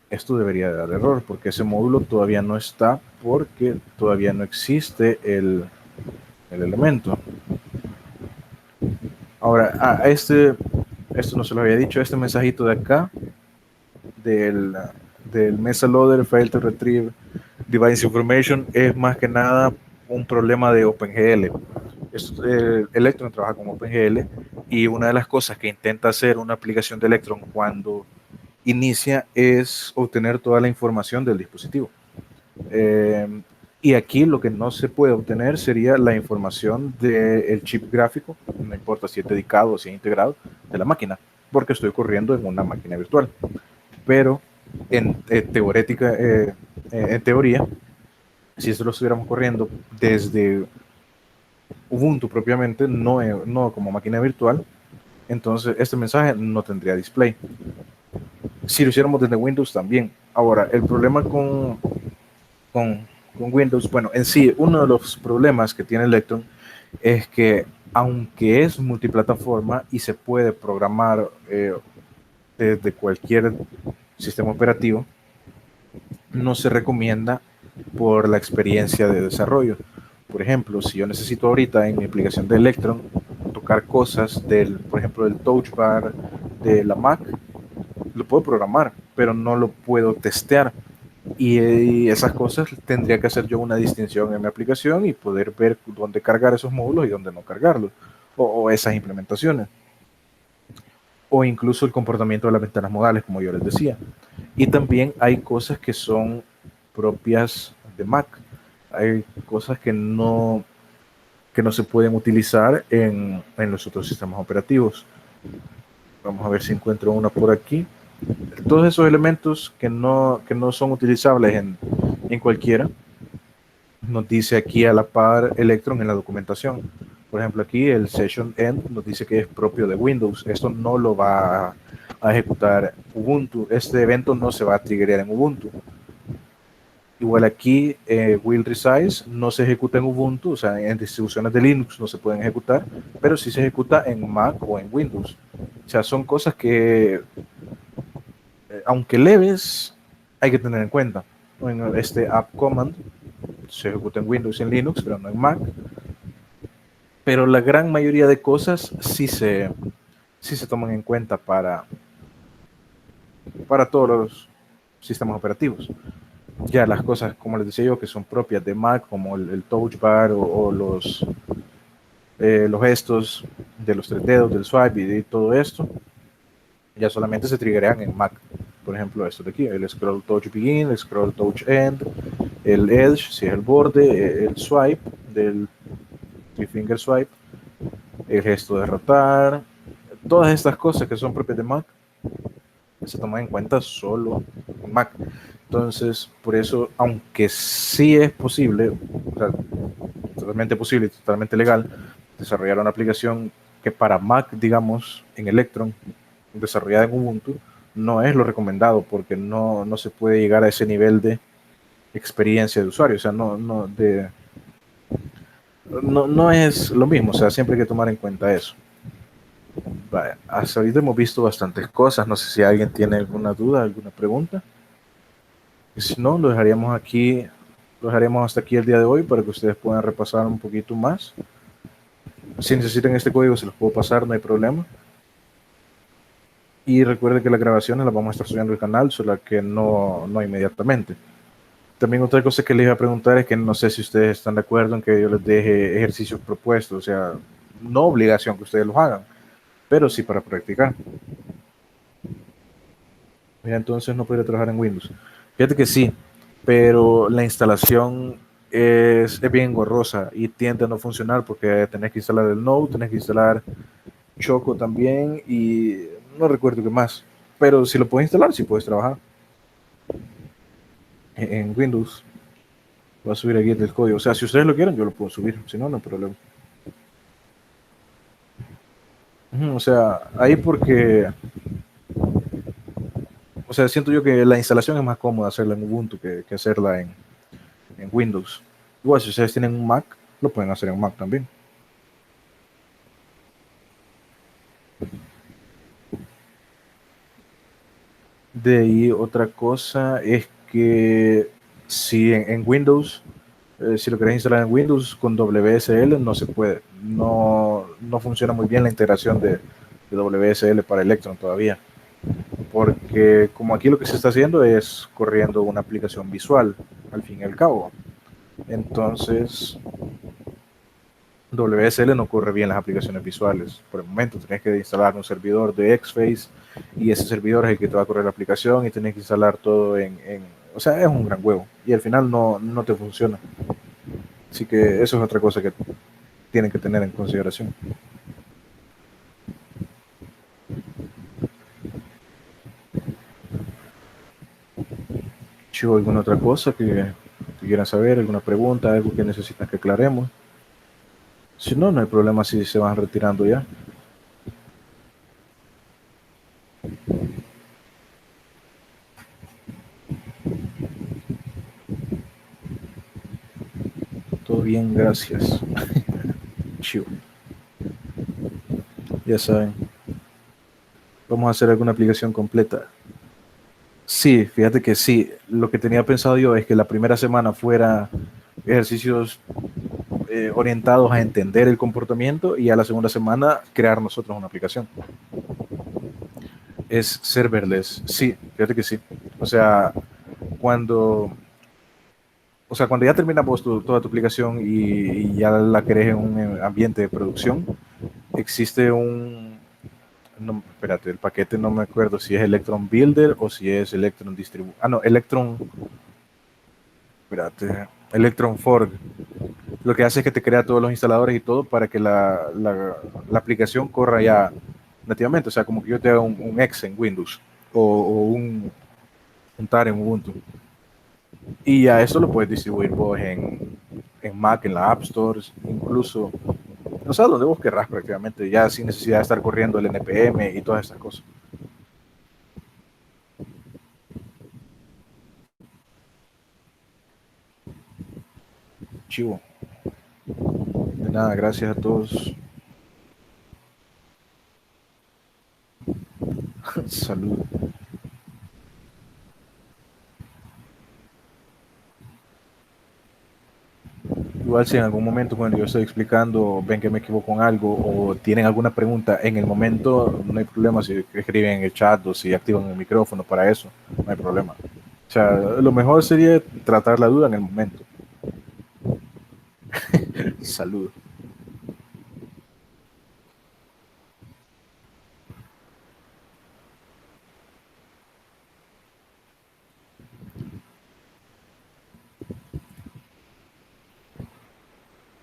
Esto debería dar error porque ese módulo todavía no está, porque todavía no existe el elemento. Ahora, esto no se lo había dicho, este mensajito de acá del mesa loader fail to retrieve device information es más que nada un problema de OpenGL. Electron trabaja con OpenGL y una de las cosas que intenta hacer una aplicación de Electron cuando inicia es obtener toda la información del dispositivo. Y aquí lo que no se puede obtener sería la información del chip gráfico, no importa si es dedicado o si es integrado, de la máquina, porque estoy corriendo en una máquina virtual. Pero en teoría, si esto lo estuviéramos corriendo desde Ubuntu propiamente, no como máquina virtual, entonces este mensaje no tendría display. Si lo hiciéramos desde Windows también. Ahora, el problema con Windows, bueno, en sí, uno de los problemas que tiene Electron es que aunque es multiplataforma y se puede programar desde cualquier sistema operativo, no se recomienda por la experiencia de desarrollo. Por ejemplo, si yo necesito ahorita en mi aplicación de Electron tocar cosas por ejemplo, del touch bar de la Mac, lo puedo programar, pero no lo puedo testear. Y esas cosas tendría que hacer yo una distinción en mi aplicación y poder ver dónde cargar esos módulos y dónde no cargarlos, o esas implementaciones. o incluso el comportamiento de las ventanas modales, como yo les decía. Y también hay cosas que son propias de Mac. Hay cosas que no se pueden utilizar en los otros sistemas operativos. Vamos a ver si encuentro una por aquí. Todos esos elementos que no son utilizables en cualquiera, nos dice aquí a la par Electron en la documentación. Por ejemplo, aquí el Session End nos dice que es propio de Windows. Esto no lo va a ejecutar Ubuntu. Este evento no se va a triggerar en Ubuntu. Igual aquí, Will Resize no se ejecuta en Ubuntu, o sea, en distribuciones de Linux no se pueden ejecutar, pero sí se ejecuta en Mac o en Windows. O sea, son cosas que, aunque leves, hay que tener en cuenta. En este app command se ejecuta en Windows y en Linux, pero no en Mac. Pero la gran mayoría de cosas sí se toman en cuenta para todos los sistemas operativos. Ya las cosas, como les decía yo, que son propias de Mac, como el touch bar o los gestos de los tres dedos, del swipe y de todo esto, ya solamente se triggeran en Mac. Por ejemplo, esto de aquí, el scroll touch begin, el scroll touch end, el edge, si es el borde, el swipe del three-finger swipe, el gesto de rotar, todas estas cosas que son propias de Mac se toman en cuenta solo en Mac. Entonces, por eso, aunque sí es posible, o sea, totalmente posible y totalmente legal, desarrollar una aplicación que para Mac, digamos, en Electron, desarrollada en Ubuntu, no es lo recomendado porque no se puede llegar a ese nivel de experiencia de usuario. O sea, no es lo mismo. O sea, siempre hay que tomar en cuenta eso. Vaya, hasta ahorita hemos visto bastantes cosas. No sé si alguien tiene alguna duda, alguna pregunta. Y si no, lo dejaríamos aquí, lo dejaremos hasta aquí el día de hoy para que ustedes puedan repasar un poquito más. Si necesitan este código, se los puedo pasar, no hay problema. Y recuerden que las grabaciones las vamos a estar subiendo al canal, solo que no inmediatamente. También otra cosa que les iba a preguntar es que no sé si ustedes están de acuerdo en que yo les deje ejercicios propuestos, o sea, no obligación que ustedes los hagan, pero sí para practicar. Mira, entonces no podría trabajar en Windows. Fíjate que sí, pero la instalación es bien engorrosa y tiende a no funcionar porque tenés que instalar el Node, tenés que instalar Choco también y no recuerdo qué más. Pero si lo puedes instalar, sí puedes trabajar en Windows. Voy a subir aquí el código. O sea, si ustedes lo quieren, yo lo puedo subir. Si no, no hay problema. O sea, ahí porque, o sea, siento yo que la instalación es más cómoda hacerla en Ubuntu que hacerla en Windows. Igual, si ustedes tienen un Mac, lo pueden hacer en Mac también. De ahí otra cosa es que si en Windows, si lo querés instalar en Windows con WSL, no se puede. No funciona muy bien la integración de WSL para Electron todavía. Porque como aquí lo que se está haciendo es corriendo una aplicación visual, al fin y al cabo. Entonces, WSL no corre bien las aplicaciones visuales. Por el momento tenés que instalar un servidor de Xface y ese servidor es el que te va a correr la aplicación y tenés que instalar todo o sea, es un gran huevo y al final no te funciona. Así que eso es otra cosa que tienen que tener en consideración. Chivo, ¿alguna otra cosa que quieran saber? ¿Alguna pregunta? ¿Algo que necesitan que aclaremos? Si no, no hay problema si se van retirando ya. Todo bien, gracias. Chivo. Ya saben, vamos a hacer alguna aplicación completa. Sí, fíjate que sí. Lo que tenía pensado yo es que la primera semana fuera ejercicios orientados a entender el comportamiento y a la segunda semana crear nosotros una aplicación. Es serverless, sí, fíjate que sí. O sea, cuando, cuando ya terminamos toda tu aplicación y ya la crees en un ambiente de producción, existe No, espérate, el paquete no me acuerdo si es Electron Builder o si es Electron Distribu... Ah, no, Electron... Espérate, Electron Fork. Lo que hace es que te crea todos los instaladores y todo para que la aplicación corra ya nativamente. O sea, como que yo te haga un exe en Windows o un TAR en Ubuntu. Y a eso lo puedes distribuir vos en Mac, en la App Store, incluso, o sea, donde vos querrás prácticamente, ya sin necesidad de estar corriendo el NPM y todas esas cosas. Chivo. De nada, gracias a todos. Salud. Igual si en algún momento cuando yo estoy explicando ven que me equivoco en algo o tienen alguna pregunta en el momento, no hay problema si escriben en el chat o si activan el micrófono para eso, no hay problema. O sea, lo mejor sería tratar la duda en el momento. Salud.